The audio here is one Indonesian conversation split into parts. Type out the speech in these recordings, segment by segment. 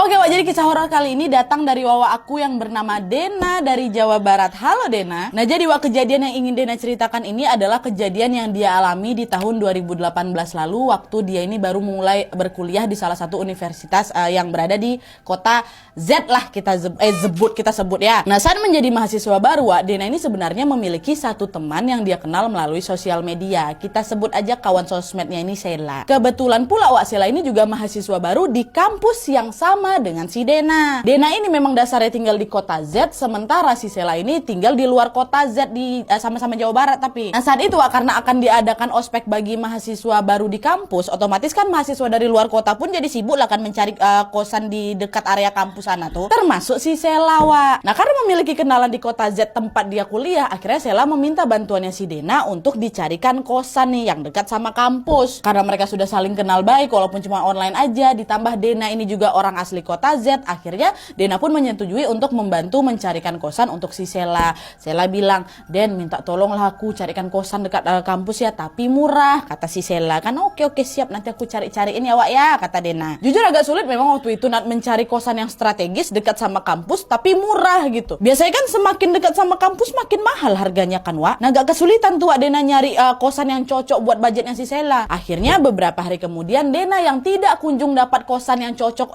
Oke Wak, jadi kisah horor kali ini datang dari wawa aku yang bernama Dena dari Jawa Barat. Halo Dena. Nah jadi Wak, kejadian yang ingin Dena ceritakan ini adalah kejadian yang dia alami di tahun 2018 lalu waktu dia ini baru mulai berkuliah di salah satu universitas yang berada di kota Z lah kita sebut ya. Nah saat menjadi mahasiswa baru Wak, Dena ini sebenarnya memiliki satu teman yang dia kenal melalui sosial media. Kita sebut aja kawan sosmednya ini Sheila. Kebetulan pula Wak, Sheila ini juga mahasiswa baru di kampus yang sama dengan si Dena. Dena ini memang dasarnya tinggal di kota Z, sementara si Sheila ini tinggal di luar kota Z di sama-sama Jawa Barat tapi. Nah saat itu Wak, karena akan diadakan ospek bagi mahasiswa baru di kampus, otomatis kan mahasiswa dari luar kota pun jadi sibuk lah kan mencari kosan di dekat area kampus sana tuh. Termasuk si Sheila Wak. Nah karena memiliki kenalan di kota Z tempat dia kuliah, akhirnya Sheila meminta bantuannya si Dena untuk dicarikan kosan nih yang dekat sama kampus. Karena mereka sudah saling kenal baik walaupun cuma online aja, ditambah Dena ini juga orang asli kota Z, akhirnya Dena pun menyetujui untuk membantu mencarikan kosan untuk si Sheila. Sheila bilang, "Den, minta tolonglah aku carikan kosan dekat kampus ya, tapi murah," kata si Sheila. Kan oke siap, nanti aku cari-cariin ya Wak ya, kata Dena. Jujur agak sulit memang waktu itu mencari kosan yang strategis dekat sama kampus tapi murah gitu. Biasanya kan semakin dekat sama kampus makin mahal harganya kan Wak. Nah agak kesulitan tuh Wak Dena nyari kosan yang cocok buat budgetnya si Sheila. Akhirnya beberapa hari kemudian Dena yang tidak kunjung dapat kosan yang cocok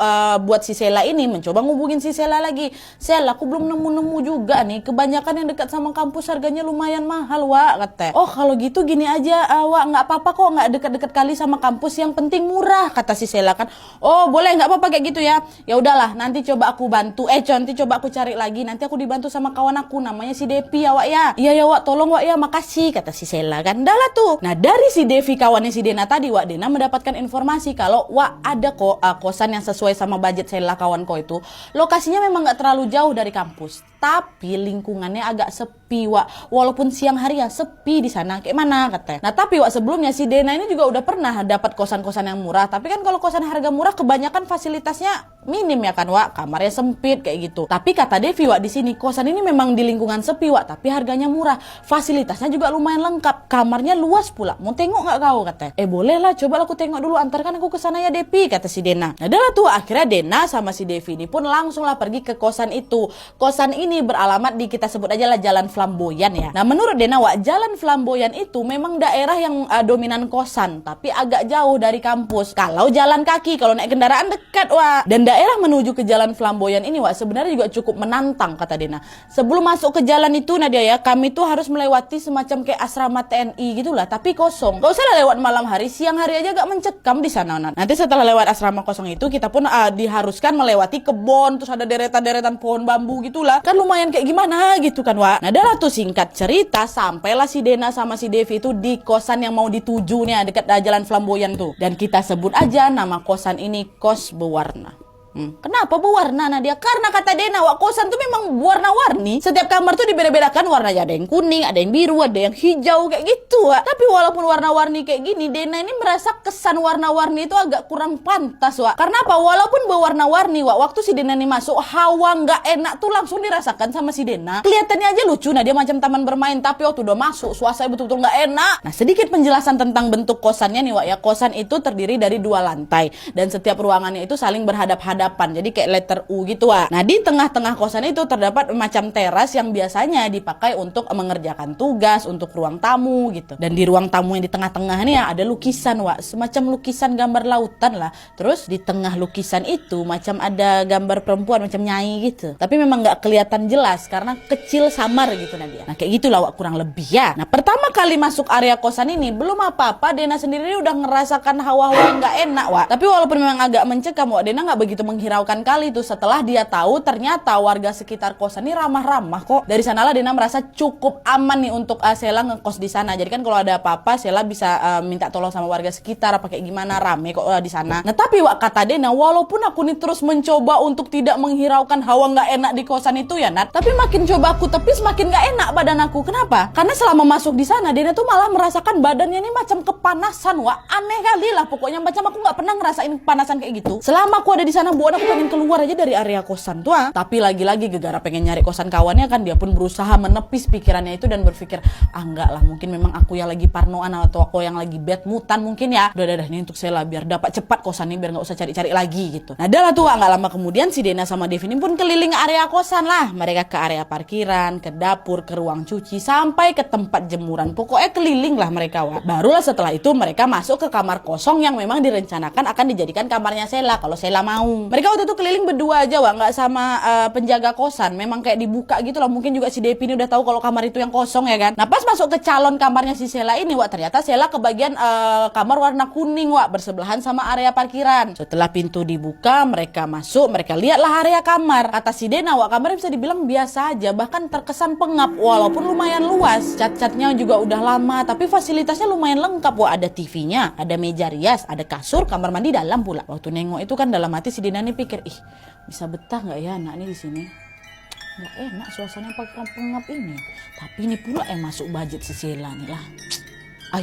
buat si Sheila ini mencoba ngubungin si Sheila lagi. "Sheila, aku belum nemu-nemu juga nih. Kebanyakan yang dekat sama kampus harganya lumayan mahal Wak," kata. "Oh kalau gitu gini aja Wak, nggak apa-apa kok, nggak dekat-dekat kali sama kampus, yang penting murah," kata si Sheila kan. "Oh boleh, nggak apa-apa kayak gitu ya. Ya udahlah, nanti coba aku bantu. Nanti coba aku cari lagi. Nanti aku dibantu sama kawan aku namanya si Devi ya Wak ya." "Iya ya Wak, tolong Wak ya, makasih," kata si Sheila kan. Dah lah tuh. Nah dari si Devi kawannya si Dena tadi Wak, Dena mendapatkan informasi kalau Wak ada kok kosan yang sesuai sama budget Sheila kawanku itu. Lokasinya memang nggak terlalu jauh dari kampus, tapi lingkungannya agak sepi Wak. Walaupun siang hari ya sepi di sana. Kayak mana katanya. Nah tapi Wak, sebelumnya si Dena ini juga udah pernah dapat kosan-kosan yang murah. Tapi kan kalau kosan harga murah kebanyakan fasilitasnya minim ya kan Wak. Kamarnya sempit kayak gitu. Tapi kata Devi Wak, di sini kosan ini memang di lingkungan sepi Wak, tapi harganya murah. Fasilitasnya juga lumayan lengkap. Kamarnya luas pula. Mau tengok nggak kau katanya. "Boleh lah, coba aku tengok dulu. Antarkan aku ke sana ya Devi," kata si Dena. Nah adalah tuh akhirnya Dena sama si Devi ini pun langsung lah pergi ke kosan itu. Kosan ini beralamat di, kita sebut aja lah, Jalan Flamboyan ya. Nah menurut Dena Wak, Jalan Flamboyan itu memang daerah yang dominan kosan, tapi agak jauh dari kampus. Kalau jalan kaki, kalau naik kendaraan dekat Wak. Dan daerah menuju ke Jalan Flamboyan ini Wak sebenarnya juga cukup menantang kata Dena. Sebelum masuk ke jalan itu Nadia ya, kami tuh harus melewati semacam kayak asrama TNI gitulah, tapi kosong. Gak usah lah lewat malam hari, siang hari aja agak mencekam di sana. Nanti setelah lewat asrama kosong itu kita pun diharuskan melewati kebun, terus ada deretan-deretan pohon bambu gitulah. Kan lumayan kayak gimana gitu kan Wak. Nah adalah tuh singkat cerita sampailah si Dena sama si Devi itu di kosan yang mau dituju nih dekat Jalan Flamboyan tuh. Dan kita sebut aja nama kosan ini Kos Berwarna. Kenapa berwarna Nadia? Karena kata Dena Wak, kosan tuh memang warna-warni. Setiap kamar tuh dibeda-bedakan warnanya, ada yang kuning, ada yang biru, ada yang hijau kayak gitu Wak. Tapi walaupun warna-warni kayak gini, Dena ini merasa kesan warna-warni itu agak kurang pantas Wak. Karena apa? Walaupun berwarna-warni Wak, waktu si Dena ini masuk, hawa nggak enak tuh langsung dirasakan sama si Dena. Kelihatannya aja lucu Nadia macam taman bermain, tapi waktu udah masuk suasana betul-betul nggak enak. Nah sedikit penjelasan tentang bentuk kosannya nih Wak ya. Kosan itu terdiri dari 2 lantai dan setiap ruangannya itu saling berhadap-hadapan. Jadi kayak letter U gitu Wak. Nah di tengah-tengah kosan itu terdapat macam teras yang biasanya dipakai untuk mengerjakan tugas, untuk ruang tamu gitu. Dan di ruang tamu yang di tengah-tengah nih ya, ada lukisan Wak, semacam lukisan gambar lautan lah. Terus di tengah lukisan itu macam ada gambar perempuan macam Nyai gitu. Tapi memang nggak kelihatan jelas karena kecil samar gitu Nadia. Nah kayak gitulah Wak kurang lebih ya. Nah pertama kali masuk area kosan ini belum apa-apa, Dena sendiri udah ngerasakan hawa-hawa nggak enak Wak. Tapi walaupun memang agak mencekam Wak, Dena nggak begitu menghiraukan kali tuh setelah dia tahu ternyata warga sekitar kosan ini ramah-ramah kok. Dari sanalah Dena merasa cukup aman nih untuk Sheila ngekos di sana. Jadi kan kalau ada apa-apa Sheila bisa minta tolong sama warga sekitar apa kayak gimana, rame kok di sana. Nah tapi Wak kata Dena, walaupun aku nih terus mencoba untuk tidak menghiraukan hawa nggak enak di kosan itu ya Nat, tapi makin coba aku tepis makin nggak enak badan aku. Kenapa? Karena selama masuk di sana Dena tuh malah merasakan badannya ini macam kepanasan Wak. Aneh kali lah pokoknya, macam aku nggak pernah ngerasain kepanasan kayak gitu. Selama aku ada di sana buat aku pengen keluar aja dari area kosan tuh. Tapi lagi-lagi gegara pengen nyari kosan kawannya kan, dia pun berusaha menepis pikirannya itu dan berpikir, enggak lah, mungkin memang aku yang lagi parnoan atau aku yang lagi bad moodan mungkin ya. Udah ini untuk Sheila biar dapat cepat kosan ini, biar nggak usah cari-cari lagi gitu. Nah dah lah tuh, nggak lama kemudian si Dena sama Dev ini pun keliling area kosan lah. Mereka ke area parkiran, ke dapur, ke ruang cuci, sampai ke tempat jemuran. Pokoknya keliling lah mereka. Barulah setelah itu mereka masuk ke kamar kosong yang memang direncanakan akan dijadikan kamarnya Sheila kalau Sheila mau. Mereka waktu itu keliling berdua aja nggak sama penjaga kosan. Memang kayak dibuka gitu lah. Mungkin juga si Devi ini udah tahu kalau kamar itu yang kosong ya kan. Nah pas masuk ke calon kamarnya si Sheila ini, ternyata Sheila ke bagian kamar warna kuning bersebelahan sama area parkiran. Setelah pintu dibuka, mereka masuk, mereka lihatlah area kamar. Kata si Dena, kamarnya bisa dibilang biasa aja, bahkan terkesan pengap walaupun lumayan luas. Cat-catnya juga udah lama, tapi fasilitasnya lumayan lengkap. Ada TV-nya, ada meja rias, ada kasur, kamar mandi dalam pula. Waktu nengok itu kan dalam hati si Dena nih pikir, bisa betah nggak ya anak ini di sini? Nggak enak suasana pengap ini. Tapi ini pula yang masuk budget si Sheila nih lah.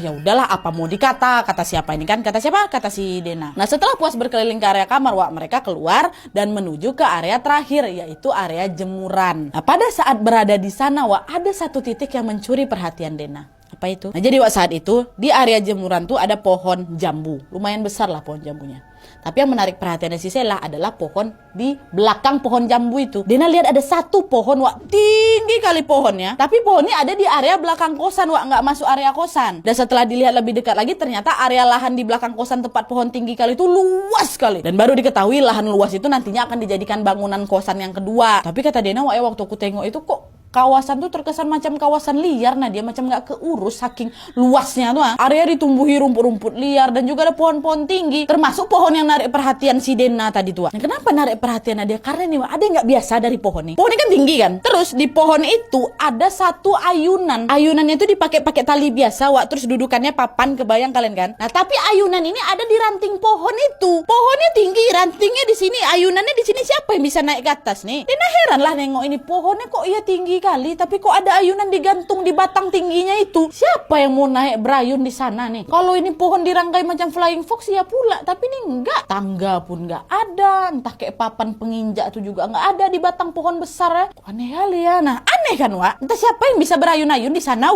Ya udahlah, apa mau dikata? Kata siapa ini kan? Kata siapa? Kata si Dena. Nah setelah puas berkeliling ke area kamar, mereka keluar dan menuju ke area terakhir, yaitu area jemuran. Nah pada saat berada di sana, ada satu titik yang mencuri perhatian Dena. Apa itu? Nah jadi saat itu di area jemuran tuh ada pohon jambu. Lumayan besar lah pohon jambunya. Tapi yang menarik perhatiannya si Sheila adalah pohon di belakang pohon jambu itu. Dena lihat ada satu pohon tinggi kali pohonnya. Tapi pohonnya ada di area belakang kosan nggak masuk area kosan. Dan setelah dilihat lebih dekat lagi, ternyata area lahan di belakang kosan tempat pohon tinggi kali itu luas sekali. Dan baru diketahui lahan luas itu nantinya akan dijadikan bangunan kosan yang kedua. Tapi kata Dena, waktu aku tengok itu kok kawasan tuh terkesan macam kawasan liar. Nah dia macam nggak keurus saking luasnya tuh. Area ditumbuhi rumput-rumput liar dan juga ada pohon-pohon tinggi, termasuk pohon yang narik perhatian si Dena tadi tuh. Nah, kenapa narik perhatian dia? Karena nih ada yang nggak biasa dari pohon nih. Pohon ini kan tinggi kan. Terus di pohon itu ada satu ayunan. Ayunannya itu dipakai tali biasa, terus dudukannya papan, kebayang kalian kan? Nah tapi ayunan ini ada di ranting pohon itu. Pohonnya tinggi, rantingnya di sini, ayunannya di sini. Siapa yang bisa naik ke atas nih? Dena heran lah nengok ini pohonnya kok tinggi kali, tapi kok ada ayunan digantung di batang tingginya itu. Siapa yang mau naik berayun di sana nih? Kalau ini pohon dirangkai macam flying fox ya pula, tapi ini enggak. Tangga pun enggak ada, entah kayak papan penginjak itu juga enggak ada di batang pohon besar ya. Aneh kali ya. Nah aneh kan entah siapa yang bisa berayun-ayun di sana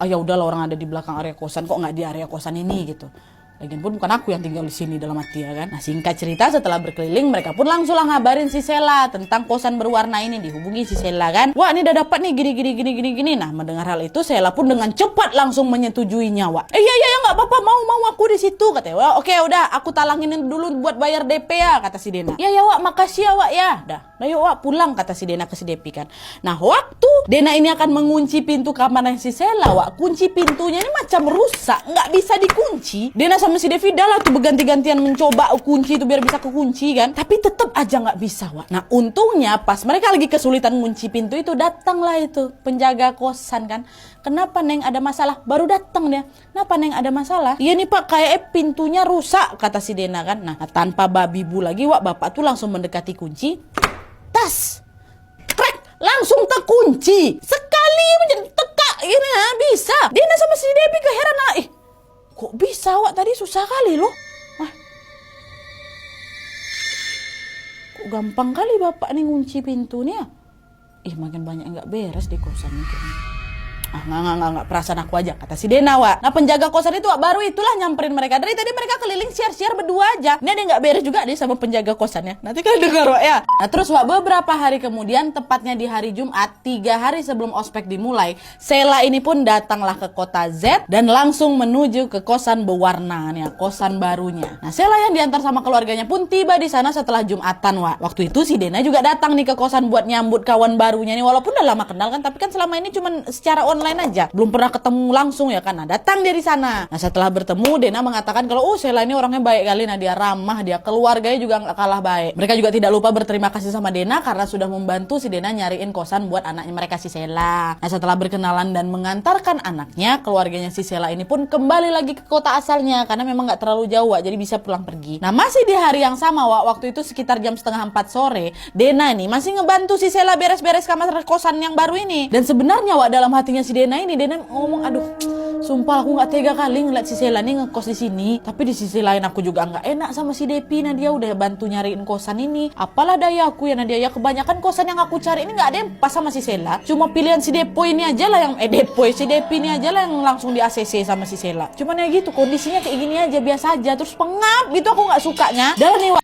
ya udahlah, orang ada di belakang area kosan, kok nggak di area kosan ini gitu. Lagian pun bukan aku yang tinggal di sini dalam hati ya kan. Nah singkat cerita, setelah berkeliling mereka pun langsung ngabarin si Sheila tentang kosan berwarna ini. Dihubungi si Sheila kan, ini udah dapat nih gini. Nah mendengar hal itu Sheila pun dengan cepat langsung menyetujuinya. Iya nggak apa-apa, mau aku di situ katanya. Oke udah, aku talangin dulu buat bayar DP ya, kata si Dena. Ya makasih ya ya. Nah yuk pulang, kata si Dena ke si Depi kan. Nah waktu Dena ini akan mengunci pintu kamarnya si Sheila, kunci pintunya ini macam rusak, nggak bisa dikunci. Dena sama si Devi dah lah tuh berganti-gantian mencoba kunci itu biar bisa kekunci kan, tapi tetap aja nggak bisa. Nah untungnya pas mereka lagi kesulitan kunci pintu itu, datanglah itu penjaga kosan kan. Kenapa Neng, ada masalah? Baru datang dia. Kenapa Neng, ada masalah? Iya nih Pak, kayak pintunya rusak, kata si Dena kan. Nah tanpa babi bu lagi bapak tuh langsung mendekati kunci, tas krek, langsung terkunci. Sekali menjadi teka ini bisa. Dena sama si Devi keheran kok bisa tadi susah kali loh. Kok gampang kali bapak nih ngunci pintu nih ya. Makin banyak yang gak beres di kosan itu. Nggak, perasaan aku aja, kata si Dena. Nah penjaga kosan itu baru itulah nyamperin mereka. Dari tadi mereka keliling share berdua aja. Ini ada nggak beres juga dia sama penjaga kosannya. Nanti kalian dengar ya. Nah terus beberapa hari kemudian, tepatnya di hari Jumat 3 hari sebelum ospek dimulai, Sheila ini pun datanglah ke kota Z dan langsung menuju ke kosan berwarna nih, kosan barunya. Nah Sheila yang diantar sama keluarganya pun tiba di sana setelah Jumatan. Waktu itu si Dena juga datang nih ke kosan buat nyambut kawan barunya nih, walaupun udah lama kenal kan, tapi kan selama ini cuma secara online aja, belum pernah ketemu langsung ya kan. Nah datang dari sana. Nah setelah bertemu, Dena mengatakan kalau Sheila ini orangnya baik kali. Nah dia ramah, dia keluarganya juga nggak kalah baik. Mereka juga tidak lupa berterima kasih sama Dena karena sudah membantu si Dena nyariin kosan buat anaknya mereka si Sheila. Nah setelah berkenalan dan mengantarkan anaknya, keluarganya si Sheila ini pun kembali lagi ke kota asalnya karena memang nggak terlalu jauh, jadi bisa pulang pergi. Nah masih di hari yang sama, waktu itu sekitar jam 3:30 sore, Dena ini masih ngebantu si Sheila beres-beres kamar kosan yang baru ini. Dan sebenarnya dalam hatinya si si Dena ini. Dena ngomong, aduh, sumpah aku nggak tega kali ngeliat si Sela nih ngekos di sini. Tapi di sisi lain aku juga nggak enak sama si Depi. Nah, dia udah bantu nyariin kosan ini. Apalah daya aku ya Nadia, ya kebanyakan kosan yang aku cari ini nggak ada yang pas sama si Sela. Cuma pilihan si Depo ini aja lah yang si Depi ini aja lah yang langsung di ACC sama si Sela. Cuman ya gitu, kondisinya kayak gini aja, biasa aja. Terus pengap gitu, aku nggak sukanya. Dan nih